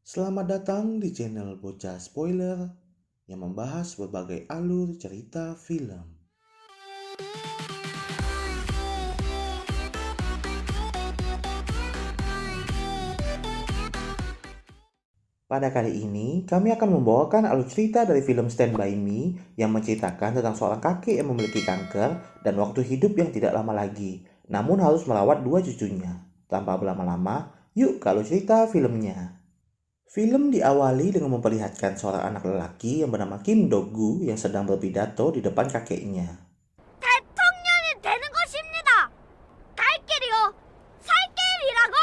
Selamat datang di channel Bocah Spoiler yang membahas berbagai alur cerita film. Pada kali ini, kami akan membawakan alur cerita dari film Stand By Me yang menceritakan tentang seorang kakek yang memiliki kanker dan waktu hidup yang tidak lama lagi, namun harus merawat dua cucunya. Tanpa berlama-lama, yuk ke alur cerita filmnya. Film diawali dengan memperlihatkan seorang anak lelaki yang bernama Kim Do-gu yang sedang berpidato di depan kakeknya. 대통령이 되는 것입니다. 갈 길이요, 살 길이라고.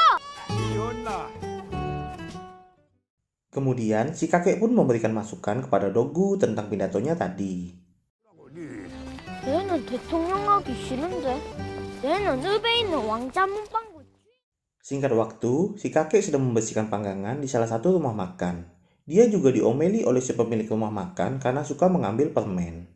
Kemudian, si kakek pun memberikan masukan kepada Do-gu tentang pidatonya tadi. 얘는 대통령하기 싫은데. 얘는 읍에 있는 왕자 문방구. Singkat waktu, si kakek sedang membersihkan panggangan di salah satu rumah makan. Dia juga diomeli oleh si pemilik rumah makan karena suka mengambil permen.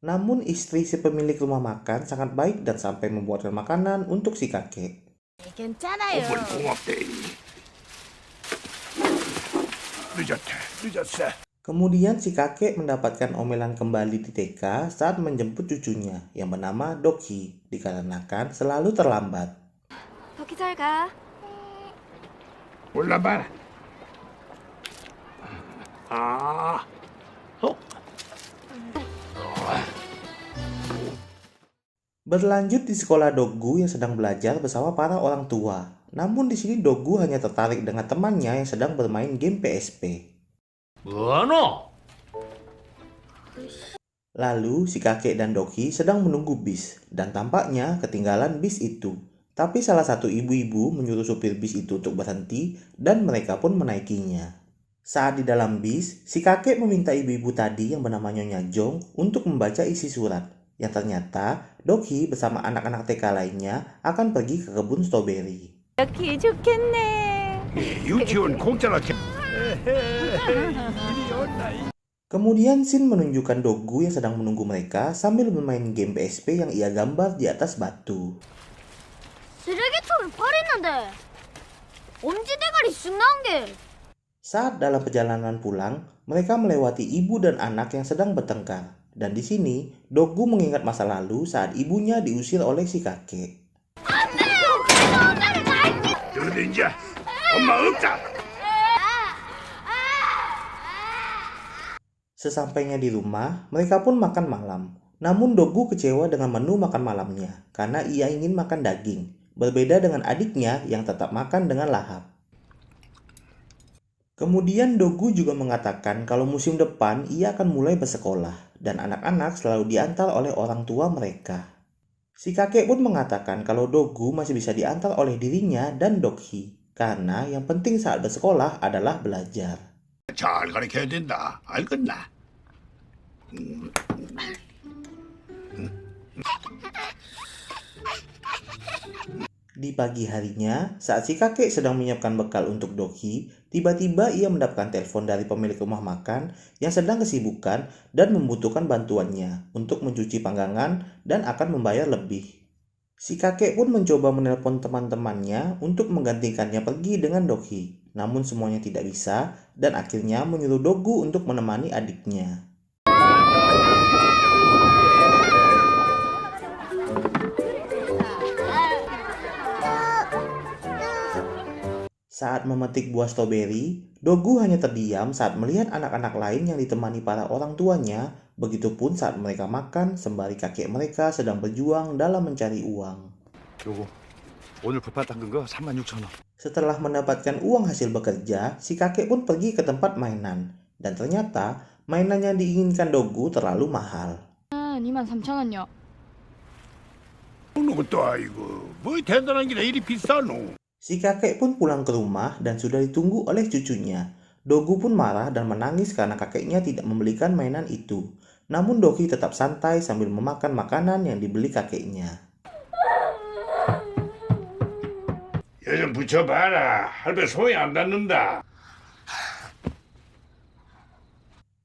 Namun istri si pemilik rumah makan sangat baik dan sampai membuatkan makanan untuk si kakek. 괜찮아요. Kemudian si kakek mendapatkan omelan kembali di TK saat menjemput cucunya yang bernama Doki dikarenakan selalu terlambat. 여기 잘 가. 올라봐라. Berlanjut di sekolah Do-gu yang sedang belajar bersama para orang tua. Namun di sini Do-gu hanya tertarik dengan temannya yang sedang bermain game PSP. Lalu si kakek dan Doki sedang menunggu bis dan tampaknya ketinggalan bis itu. Tapi salah satu ibu-ibu menyuruh supir bis itu untuk berhenti dan mereka pun menaikinya. Saat di dalam bis, si kakek meminta ibu-ibu tadi yang bernama Nyonya Jong untuk membaca isi surat. Yang ternyata Doki bersama anak-anak TK lainnya akan pergi ke kebun stroberi. 여기 좋겠네. 유치원 공짜로 Kemudian Shin menunjukkan Do-gu yang sedang menunggu mereka sambil bermain game PSP yang ia gambar di atas batu. 쓰레기통을 버리는데 엄지대가리 쑥 나온 게. Saat dalam perjalanan pulang, mereka melewati ibu dan anak yang sedang bertengkar. Dan di sini, Do-gu mengingat masa lalu saat ibunya diusir oleh si kakek. 너는 이제 엄마 없다. Sesampainya di rumah, mereka pun makan malam. Namun Do-gu kecewa dengan menu makan malamnya karena ia ingin makan daging, berbeda dengan adiknya yang tetap makan dengan lahap. Kemudian Do-gu juga mengatakan kalau musim depan ia akan mulai bersekolah dan anak-anak selalu diantar oleh orang tua mereka. Si kakek pun mengatakan kalau Do-gu masih bisa diantar oleh dirinya dan Dokhi karena yang penting saat bersekolah adalah belajar. 잘 가르쳐야 된다. 알겠나? Di pagi harinya, saat si kakek sedang menyiapkan bekal untuk Doki, tiba-tiba ia mendapatkan telepon dari pemilik rumah makan yang sedang kesibukan dan membutuhkan bantuannya untuk mencuci panggangan dan akan membayar lebih. Si kakek pun mencoba menelpon teman-temannya untuk menggantikannya pergi dengan Doki, namun semuanya tidak bisa dan akhirnya menyuruh Do-gu untuk menemani adiknya. Saat memetik buah stroberi, Do-gu hanya terdiam saat melihat anak-anak lain yang ditemani para orang tuanya. Begitupun saat mereka makan sembari kakek mereka sedang berjuang dalam mencari uang. 요거 오늘 불판 닦은 거 36,000원. Setelah mendapatkan uang hasil bekerja, si kakek pun pergi ke tempat mainan. Dan ternyata mainan yang diinginkan Do-gu terlalu mahal. 23,000원요. 먹는 것도 아니고 뭐 대단한 게 이리 비싸노? Si kakek pun pulang ke rumah dan sudah ditunggu oleh cucunya. Do-gu pun marah dan menangis karena kakeknya tidak membelikan mainan itu. Namun Doki tetap santai sambil memakan makanan yang dibeli kakeknya. 얘 좀 붙여봐라. 할배 소리 안 났는다.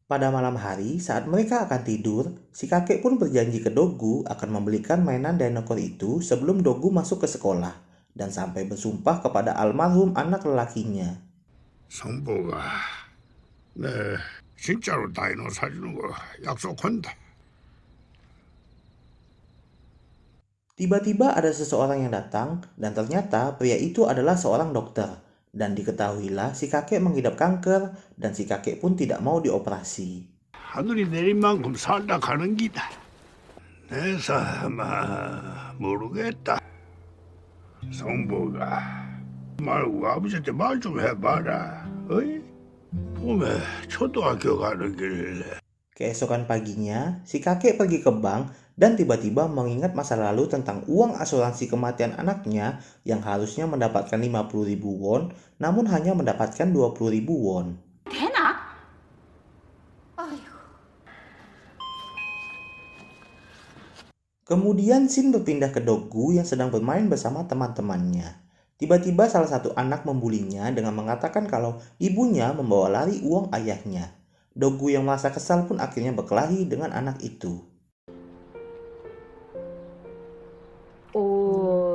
Pada malam hari, saat mereka akan tidur, si kakek pun berjanji ke Do-gu akan membelikan mainan dinosaur itu sebelum Do-gu masuk ke sekolah. dan sampai bersumpah kepada almarhum anak lelakinya. 성보가 네 진짜로 다이노 사주는 거 약속한다. Tiba-tiba ada seseorang yang datang dan ternyata pria itu adalah seorang dokter. Dan diketahuilah si kakek mengidap kanker dan si kakek pun tidak mau dioperasi. 하늘이 내린 만큼 살다 가는 기다. 내 사마 모르겠다. 성보가 말고 아버지한테 말 좀 해봐라. 어이? 봄에 초등학교 가는 길래. Keesokan paginya, si kakek pergi ke bank dan tiba-tiba mengingat masa lalu tentang uang asuransi kematian anaknya yang harusnya mendapatkan 50.000 won, namun hanya mendapatkan 20.000 won. Kemudian Shin berpindah ke Doggu yang sedang bermain bersama teman-temannya. Tiba-tiba salah satu anak membulinya dengan mengatakan kalau ibunya membawa lari uang ayahnya. Doggu yang merasa kesal pun akhirnya berkelahi dengan anak itu.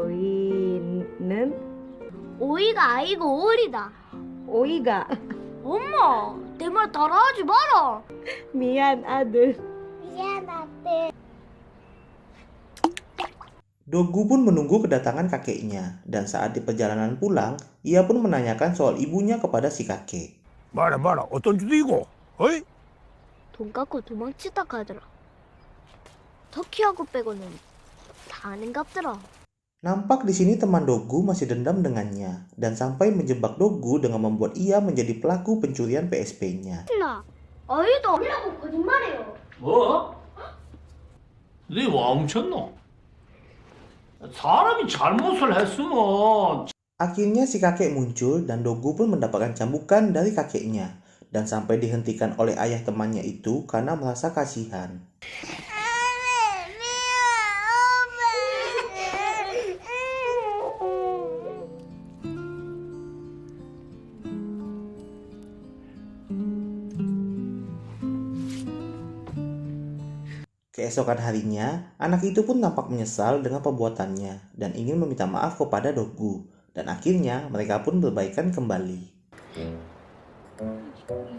오이는 오이가 아니고 오리다. 오이가 엄마, 내 말 따라하지 마라. 미안 아들. 미안하대. Doggu pun menunggu kedatangan kakeknya, dan saat di perjalanan pulang, ia pun menanyakan soal ibunya kepada si kakek. 말아 어떤 주도 이고? 어이? 돈 갖고 도망치다 가더라. 터키하고 빼고는 다 아는 갑더라. Nampak di sini teman Doggu masih dendam dengannya, dan sampai menjebak Doggu dengan membuat ia menjadi pelaku pencurian PSP-nya. 나 아이도 아니라고 거짓말해요. 뭐? 네 멈췄노? 사람이 잘못을 했으면 Akhirnya si kakek muncul dan Doggu pun mendapatkan cambukan dari kakeknya, dan sampai dihentikan oleh ayah temannya itu karena merasa kasihan. Keesokan harinya, anak itu pun tampak menyesal dengan perbuatannya dan ingin meminta maaf kepada Doggu. Dan akhirnya mereka pun berbaikan kembali.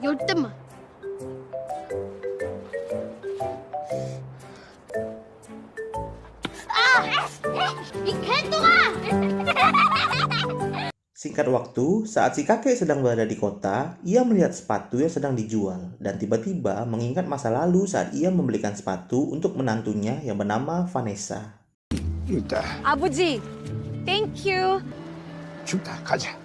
열대만. 이 개똥아! Singkat waktu, saat si kakek sedang berada di kota, ia melihat sepatu yang sedang dijual dan tiba-tiba mengingat masa lalu saat ia membelikan sepatu untuk menantunya yang bernama Vanessa. 있다. 아버지, thank you. 춥다. 가자.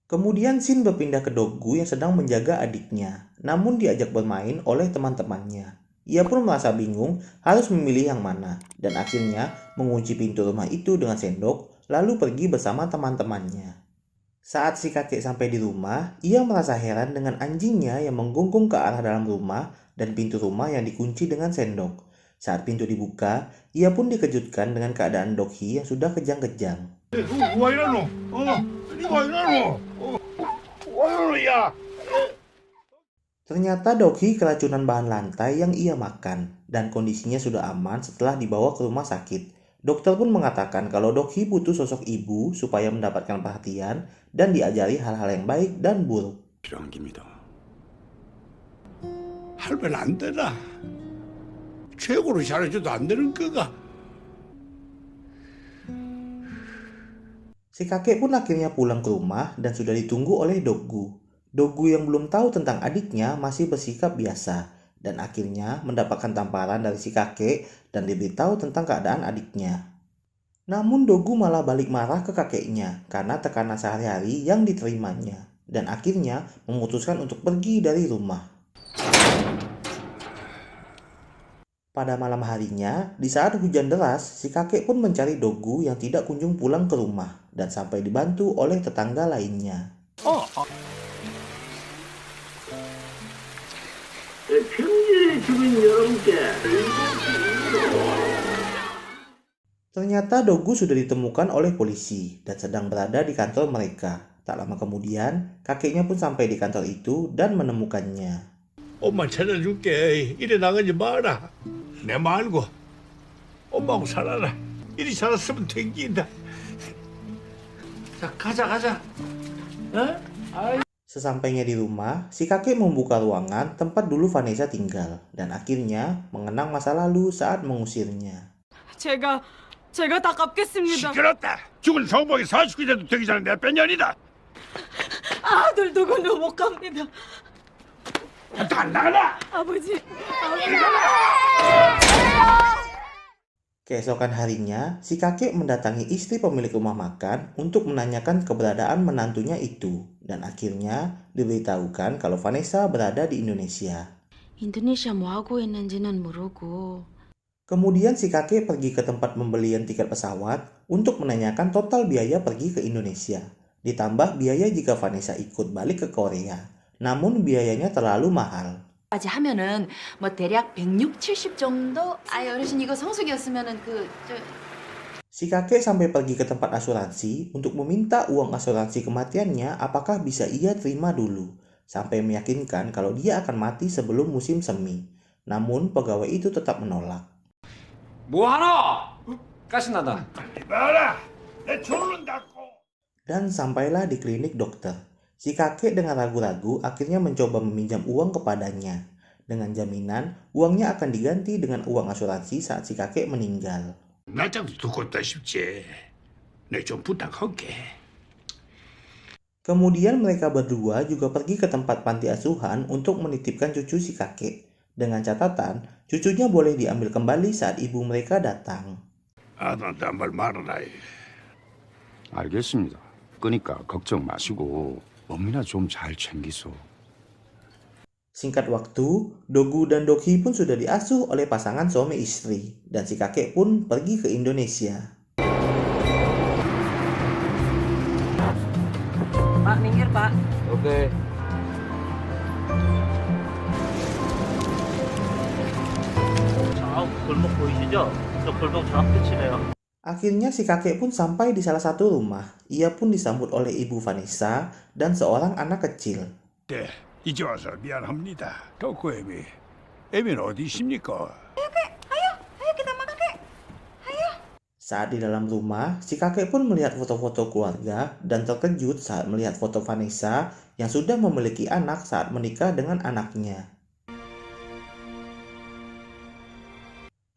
Kemudian Shin berpindah ke Doggu yang sedang menjaga adiknya, namun diajak bermain oleh teman-temannya. Ia pun merasa bingung harus memilih yang mana, dan akhirnya mengunci pintu rumah itu dengan sendok, lalu pergi bersama teman-temannya. Saat si kakek sampai di rumah, ia merasa heran dengan anjingnya yang menggonggong ke arah dalam rumah dan pintu rumah yang dikunci dengan sendok. Saat pintu dibuka, ia pun dikejutkan dengan keadaan Dokhi yang sudah kejang-kejang. 와 이러노? 이거 이러노? 와 이러노 야? Ternyata Dokhi keracunan bahan lantai yang ia makan, dan kondisinya sudah aman setelah dibawa ke rumah sakit. Dokter pun mengatakan kalau Dokhi butuh sosok ibu supaya mendapatkan perhatian dan diajari hal-hal yang baik dan buruk. 필요한 겁니다. 할면 안 되나? 최고로 잘해줘도 안 되는 거가? Si kakek pun akhirnya pulang ke rumah dan sudah ditunggu oleh Doggu. Doggu yang belum tahu tentang adiknya masih bersikap biasa dan akhirnya mendapatkan tamparan dari si kakek dan diberitahu tentang keadaan adiknya. Namun Doggu malah balik marah ke kakeknya karena tekanan sehari-hari yang diterimanya dan akhirnya memutuskan untuk pergi dari rumah. Pada malam harinya, di saat hujan deras, si kakek pun mencari Doggu yang tidak kunjung pulang ke rumah dan sampai dibantu oleh tetangga lainnya. 평일에 죽은 11개. Ternyata Doggu sudah ditemukan oleh polisi dan sedang berada di kantor mereka. Tak lama kemudian, kakeknya pun sampai di kantor itu dan menemukannya. 엄마 찾아줄게. 이래 나가지 마라. 내 말고 엄마하고 살아라. 이리 살았으면 된긴다. 자, 가자. 어? 아이. Sesampainya di rumah, si kakek membuka ruangan tempat dulu Vanessa tinggal dan akhirnya mengenang masa lalu saat mengusirnya. 제가 다 갚겠습니다. 시끄럽다. 죽은 성복이 49세도 되기 전에 내 뺀년이다. 아들 누구는 못 갑니다. 안 나가라. 아버지. Keesokan harinya, si kakek mendatangi istri pemilik rumah makan untuk menanyakan keberadaan menantunya itu. Dan akhirnya diberitahukan kalau Vanessa berada di Indonesia. 인도네시아 뭐 하고 있는지는 모르고. Kemudian si kakek pergi ke tempat pembelian tiket pesawat untuk menanyakan total biaya pergi ke Indonesia. Ditambah biaya jika Vanessa ikut balik ke Korea. Namun biayanya terlalu mahal. 까지 하면은 뭐 대략 160, 70 정도? 아이 어르신 이거 성수기였으면은 Si kakek sampai pergi ke tempat asuransi untuk meminta uang asuransi kematiannya apakah bisa ia terima dulu. Sampai meyakinkan kalau dia akan mati sebelum musim semi. Namun pegawai itu tetap menolak. 뭐하나? 가신나다. 봐라. 내 죽는다고. Dan sampailah di klinik dokter. Si kakek dengan ragu-ragu akhirnya mencoba meminjam uang kepadanya. Dengan jaminan, uangnya akan diganti dengan uang asuransi saat si kakek meninggal. 나장도 듣고 있다 싶지. 내 좀 부탁할게. Kemudian mereka berdua juga pergi ke tempat panti asuhan untuk menitipkan cucu si kakek. Dengan catatan, cucunya boleh diambil kembali saat ibu mereka datang. 아들한테 한 말 말아라. 알겠습니다. 그러니까 걱정 마시고 몸이나 좀 잘 챙기소. Singkat waktu, Dogu dan Dokhi pun sudah diasuh oleh pasangan suami istri. Dan si kakek pun pergi ke Indonesia. Pak, minggir Pak. 오케이. 저 골목 보이시죠? 저 골목 저 앞끝이래요. Akhirnya si kakek pun sampai di salah satu rumah. Ia pun disambut oleh ibu Vanessa dan seorang anak kecil. 네, 이제 와서 미안합니다. 덕후 애미. 애미는 어디 있습니까? Saat di dalam rumah, si kakek pun melihat foto-foto keluarga dan terkejut saat melihat foto Vanessa yang sudah memiliki anak saat menikah dengan anaknya.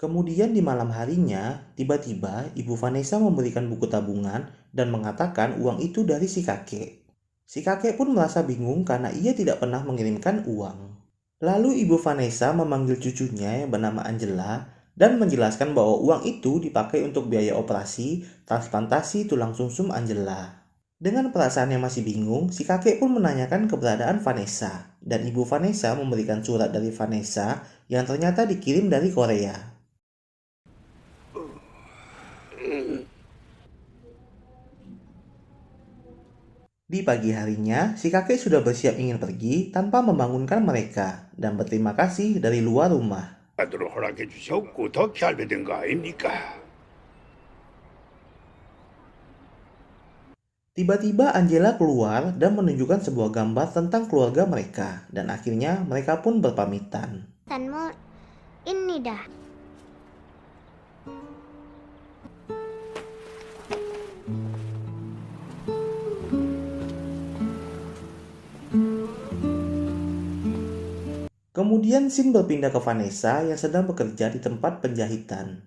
Kemudian di malam harinya, tiba-tiba ibu Vanessa memberikan buku tabungan dan mengatakan uang itu dari si kakek. Si kakek pun merasa bingung karena ia tidak pernah mengirimkan uang. Lalu ibu Vanessa memanggil cucunya yang bernama Angela dan menjelaskan bahwa uang itu dipakai untuk biaya operasi transplantasi tulang sumsum Angela. Dengan perasaan yang masih bingung, si kakek pun menanyakan keberadaan Vanessa. Dan ibu Vanessa memberikan surat dari Vanessa yang ternyata dikirim dari Korea. Di pagi harinya, si kakek sudah bersiap ingin pergi tanpa membangunkan mereka dan berterima kasih dari luar rumah. 아들을 허락해 주셨고 더 기알게 된 거 아닙니까? Tiba-tiba Angela keluar dan menunjukkan sebuah gambar tentang keluarga mereka dan akhirnya mereka pun berpamitan. 산모입니다. Kemudian scene berpindah ke Vanessa yang sedang bekerja di tempat penjahitan.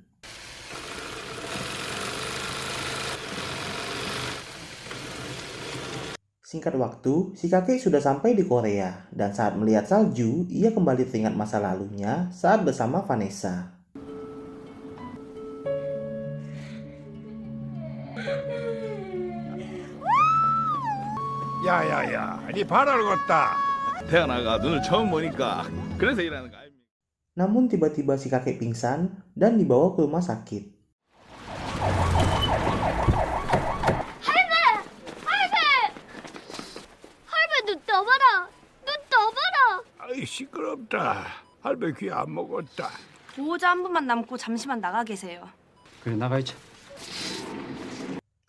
Singkat waktu, si kakek sudah sampai di Korea dan saat melihat salju, ia kembali teringat masa lalunya saat bersama Vanessa. 야야야, 니 발알겠다. 태어나가 눈을 처음 보니까 그래서 이러는 거 아닙니까? Namun tiba-tiba si kakek pingsan dan dibawa ke rumah sakit. 할배 눈 떠봐라. 눈 떠봐라. 아이 시끄럽다. 할배 귀 안 먹었다. 보호자 한 분만 남고 잠시만 나가 계세요. 그래 나가있자.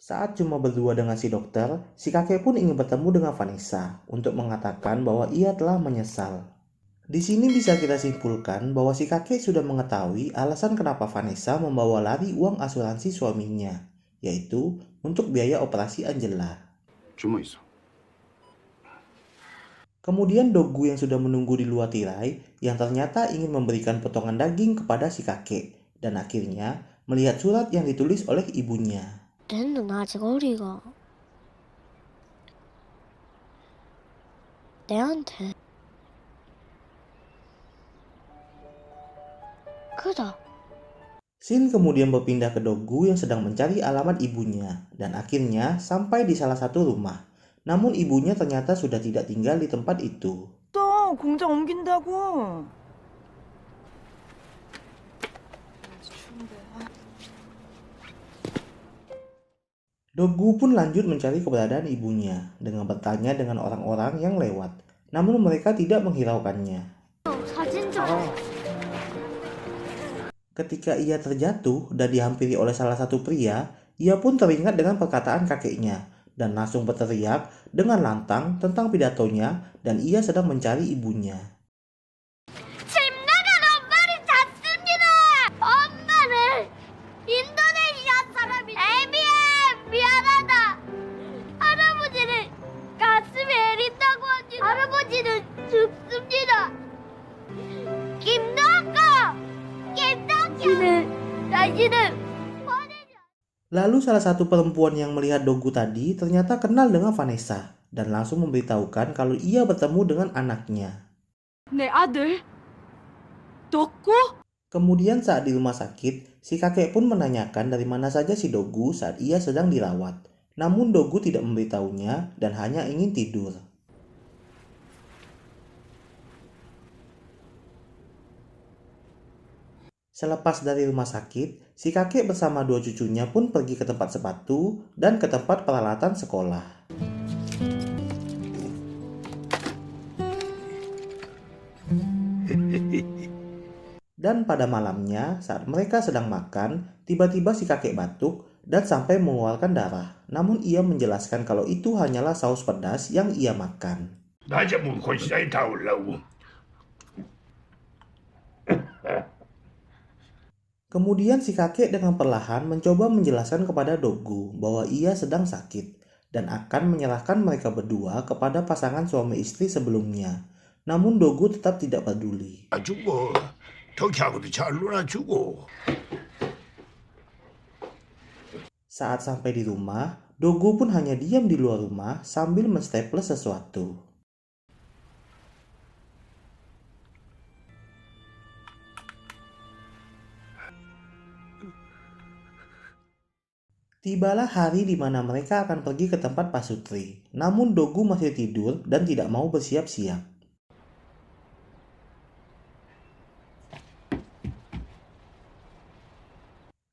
Saat cuma berdua dengan si dokter, si kakek pun ingin bertemu dengan Vanessa untuk mengatakan bahwa ia telah menyesal. Di sini bisa kita simpulkan bahwa si kakek sudah mengetahui alasan kenapa Vanessa membawa lari uang asuransi suaminya. yaitu untuk biaya operasi Angela. 주모 있어. Kemudian Dogu yang sudah menunggu di luar tirai yang ternyata ingin memberikan potongan daging kepada si kakek dan akhirnya melihat surat yang ditulis oleh ibunya. 얘는 아직 어리가. 내한테. 크다. Shin kemudian berpindah ke Dogu yang sedang mencari alamat ibunya dan akhirnya sampai di salah satu rumah. Namun ibunya ternyata sudah tidak tinggal di tempat itu. 또 공장 옮긴다고. Dogu pun lanjut mencari keberadaan ibunya dengan bertanya dengan orang-orang yang lewat. Namun mereka tidak menghiraukannya. 사진 좀. Ketika ia terjatuh dan dihampiri oleh salah satu pria, ia pun teringat dengan perkataan kakeknya dan langsung berteriak dengan lantang tentang pidatonya dan ia sedang mencari ibunya. 집 나간 엄마를 찾습니다. 엄마는 인도네시아 사람이. 에비야 미안하다. 할아버지는 가슴에 애린다고 하지. 할아버지는 죽습니다. 김나가 다시는 Lalu salah satu perempuan yang melihat Dogu tadi ternyata kenal dengan Vanessa dan langsung memberitahukan kalau ia bertemu dengan anaknya. 내 아들. 덕구? Kemudian saat di rumah sakit, si kakek pun menanyakan dari mana saja si Dogu saat ia sedang dirawat. Namun Dogu tidak memberitahunya dan hanya ingin tidur. Selepas dari rumah sakit, si kakek bersama dua cucunya pun pergi ke tempat sepatu dan ke tempat peralatan sekolah. Dan pada malamnya, saat mereka sedang makan, tiba-tiba si kakek batuk dan sampai mengeluarkan darah. Namun ia menjelaskan kalau itu hanyalah saus pedas yang ia makan. 낮에 뭐 고시장에 다 올라오고. Kemudian si kakek dengan perlahan mencoba menjelaskan kepada Dogu bahwa ia sedang sakit dan akan menyerahkan mereka berdua kepada pasangan suami istri sebelumnya. Namun Dogu tetap tidak peduli. 주고 덕희하고도 잘 놀아주고. Saat sampai di rumah, Dogu pun hanya diam di luar rumah sambil menstaples sesuatu. Tibalah hari di mana mereka akan pergi ke tempat pasutri. Namun Dogu masih tidur dan tidak mau bersiap-siap.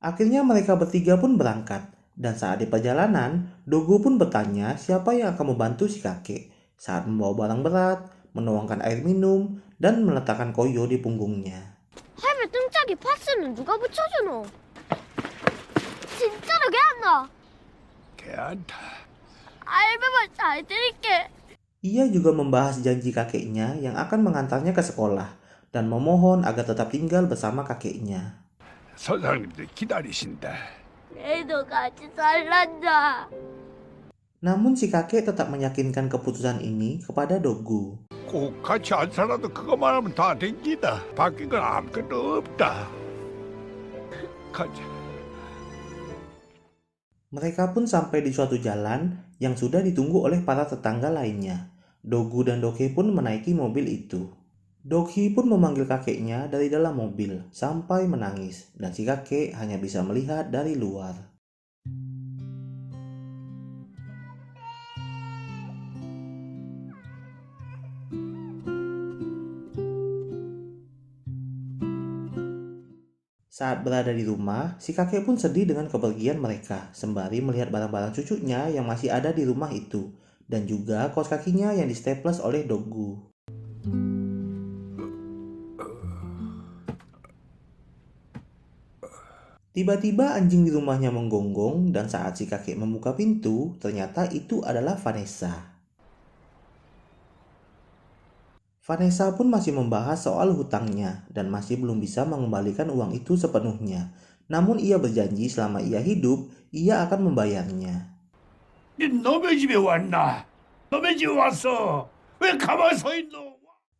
Akhirnya mereka bertiga pun berangkat. Dan saat di perjalanan, Dogu pun bertanya siapa yang akan membantu si kakek saat membawa barang berat, menuangkan air minum, dan meletakkan koyo di punggungnya. 할배 등짝에 파스는 누가 붙여주노? 진짜로 걔한다. 걔한테. 알바만 잘 드릴게. Ia juga membahas janji kakeknya yang akan mengantarnya ke sekolah dan memohon agar tetap tinggal bersama kakeknya. 선생님들 기다리신다. 애도 같이 살란다. Namun si kakek tetap meyakinkan keputusan ini kepada Dogu. 꼭 같이 안 살아도 그것만 하면 다 됩니다. 바뀐 건 아무것도 없다. 가자. Mereka pun sampai di suatu jalan yang sudah ditunggu oleh para tetangga lainnya. Dogu dan Dokhi pun menaiki mobil itu. Dokhi pun memanggil kakeknya dari dalam mobil sampai menangis dan si kakek hanya bisa melihat dari luar. Saat berada di rumah, si kakek pun sedih dengan kepergian mereka, sembari melihat barang-barang cucunya yang masih ada di rumah itu, dan juga kaos kakinya yang di-staples oleh Dogu. Tiba-tiba anjing di rumahnya menggonggong, dan saat si kakek membuka pintu, ternyata itu adalah Vanessa. Vanessa pun masih membahas soal hutangnya dan masih belum bisa mengembalikan uang itu sepenuhnya. Namun ia berjanji selama ia hidup, ia akan membayarnya. 네 너네 집에 왔나? 너네 집에 왔어. 왜 가만히 서 있노?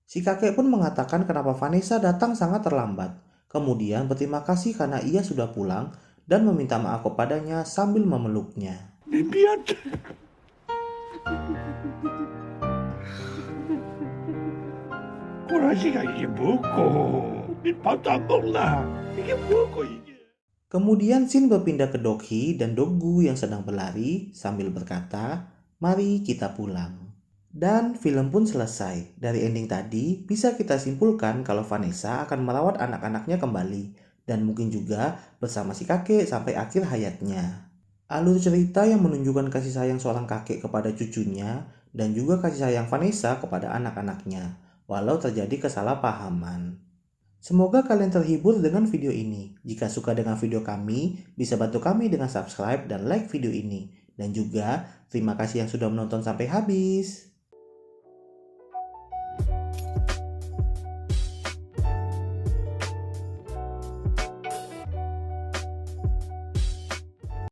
Si kakek pun mengatakan kenapa Vanessa datang sangat terlambat. Kemudian berterima kasih karena ia sudah pulang dan meminta maaf kepadanya sambil memeluknya. 네 미안해. 꼬라지가 이게 뭐고? 네 밥도 안 먹나? 이게 뭐고 이게? Kemudian Shin berpindah ke Dokhi dan Doggu yang sedang berlari sambil berkata, "Mari kita pulang." Dan film pun selesai. Dari ending tadi, bisa kita simpulkan kalau Vanessa akan merawat anak-anaknya kembali dan mungkin juga bersama si kakek sampai akhir hayatnya. Alur cerita yang menunjukkan kasih sayang seorang kakek kepada cucunya dan juga kasih sayang Vanessa kepada anak-anaknya, walau terjadi kesalahpahaman. Semoga kalian terhibur dengan video ini. Jika suka dengan video kami, bisa bantu kami dengan subscribe dan like video ini. Dan juga, terima kasih yang sudah menonton sampai habis.